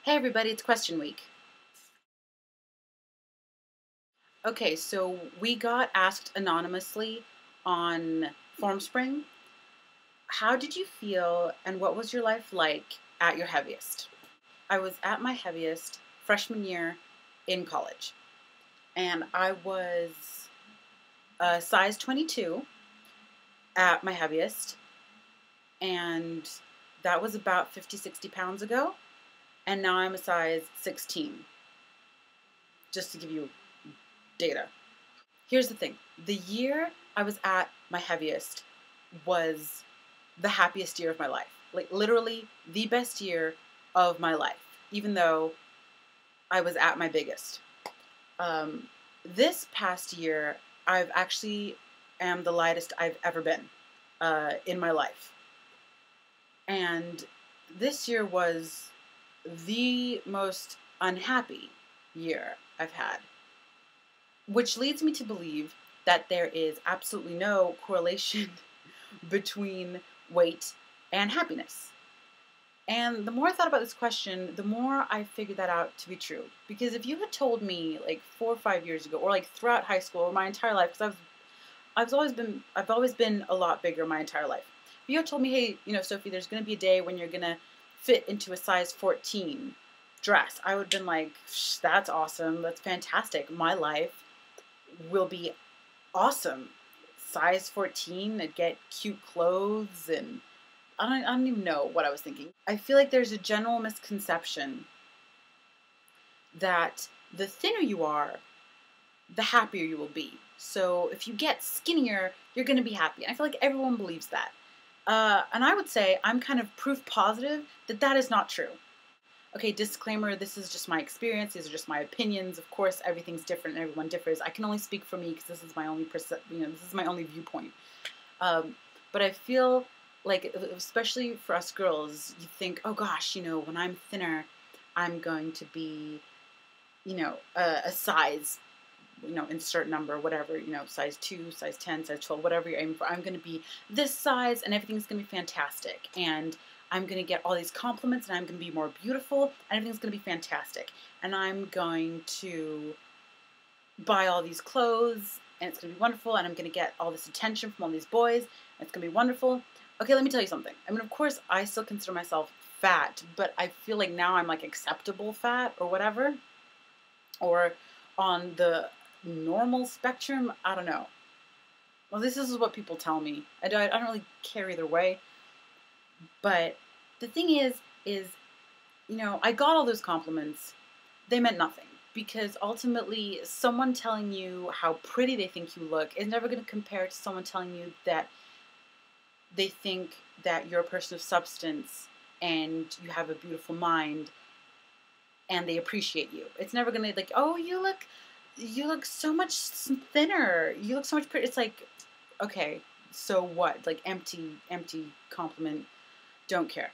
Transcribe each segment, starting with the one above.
Hey everybody, it's question week. Okay, so we got asked anonymously on FormSpring, how did you feel and what was your life like at your heaviest? I was at my heaviest freshman year in college, and I was a size 22 at my heaviest, and that was about 50, 60 pounds ago, and now I'm a size 16, just to give you data. Here's the thing. The year I was at my heaviest was the happiest year of my life. Like literally the best year of my life, even though I was at my biggest. This past year, I've actually am the lightest I've ever been in my life. And this year was the most unhappy year I've had. Which leads me to believe that there is absolutely no correlation between weight and happiness. And the more I thought about this question, the more I figured that out to be true. Because if you had told me like 4 or 5 years ago, or like throughout high school or my entire life, because I've always been a lot bigger my entire life. If you had told me, hey, Sophie, there's going to be a day when you're going to fit into a size 14 dress, I would have been like, that's awesome, that's fantastic. My life will be awesome. Size 14, I'd get cute clothes, and I don't even know what I was thinking. I feel like there's a general misconception that the thinner you are, the happier you will be. So if you get skinnier, you're going to be happy. And I feel like everyone believes that. And I would say I'm kind of proof positive that that is not true. Okay, disclaimer, this is just my experience. These are just my opinions. Of course, everything's different and everyone differs. I can only speak for me because this is my only this is my only viewpoint. But I feel like, especially for us girls, you think, oh gosh, when I'm thinner, I'm going to be, a size, insert number, whatever, size 2, size 10, size 12, whatever you're aiming for. I'm going to be this size and everything's going to be fantastic. And I'm going to get all these compliments and I'm going to be more beautiful and everything's going to be fantastic. And I'm going to buy all these clothes and it's going to be wonderful and I'm going to get all this attention from all these boys and it's going to be wonderful. Okay, let me tell you something. I mean, of course, I still consider myself fat, but I feel like now I'm like acceptable fat or whatever. Or on the normal spectrum, I don't know. Well, this is what people tell me. I don't really care either way. But the thing is, I got all those compliments. They meant nothing. Because ultimately, someone telling you how pretty they think you look is never going to compare to someone telling you that they think that you're a person of substance and you have a beautiful mind and they appreciate you. It's never going to like, oh, you look so much thinner. You look so much pretty. It's like, okay, so what? Like empty compliment. Don't care.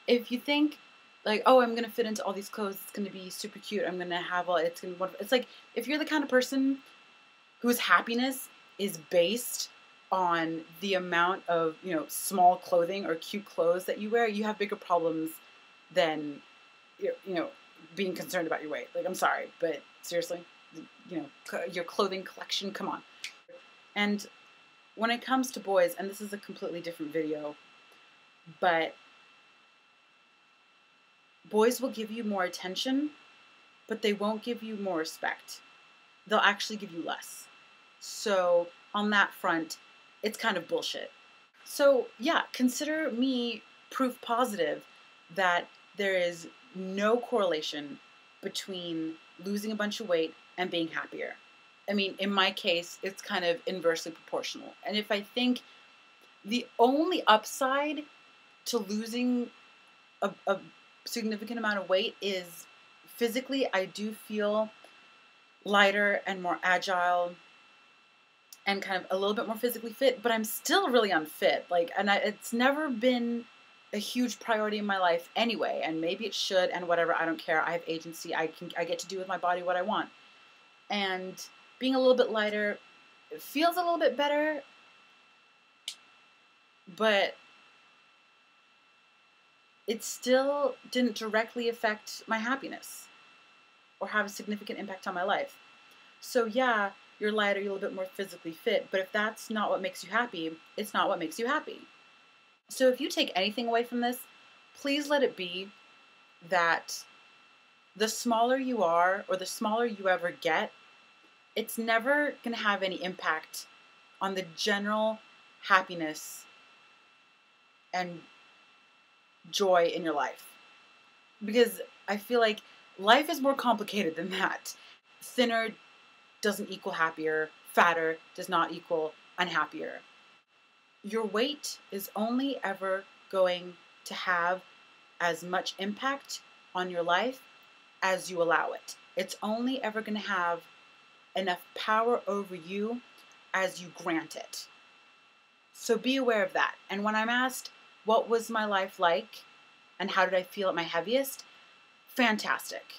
If you think like, oh, I'm going to fit into all these clothes, it's going to be super cute, I'm going to have it's going to be wonderful. It's like, if you're the kind of person whose happiness is based on the amount of, small clothing or cute clothes that you wear, you have bigger problems than, being concerned about your weight. Like, I'm sorry, but seriously, your clothing collection, come on. And when it comes to boys, and this is a completely different video, but boys will give you more attention, but they won't give you more respect. They'll actually give you less. So on that front, it's kind of bullshit. So yeah, consider me proof positive that there is no correlation between losing a bunch of weight and being happier. I mean, in my case, it's kind of inversely proportional. And if I think the only upside to losing a significant amount of weight is physically, I do feel lighter and more agile and kind of a little bit more physically fit, but I'm still really unfit. It's never been a huge priority in my life anyway, and maybe it should, and whatever, I don't care. I have agency. I get to do with my body what I want. And being a little bit lighter, it feels a little bit better, but it still didn't directly affect my happiness or have a significant impact on my life. So yeah, you're lighter, you're a little bit more physically fit, but if that's not what makes you happy, it's not what makes you happy. So if you take anything away from this, please let it be that the smaller you are or the smaller you ever get, it's never going to have any impact on the general happiness and joy in your life. Because I feel like life is more complicated than that. Thinner doesn't equal happier, fatter does not equal unhappier. Your weight is only ever going to have as much impact on your life as you allow it. It's only ever going to have enough power over you as you grant it. So be aware of that. And when I'm asked, what was my life like and how did I feel at my heaviest? Fantastic.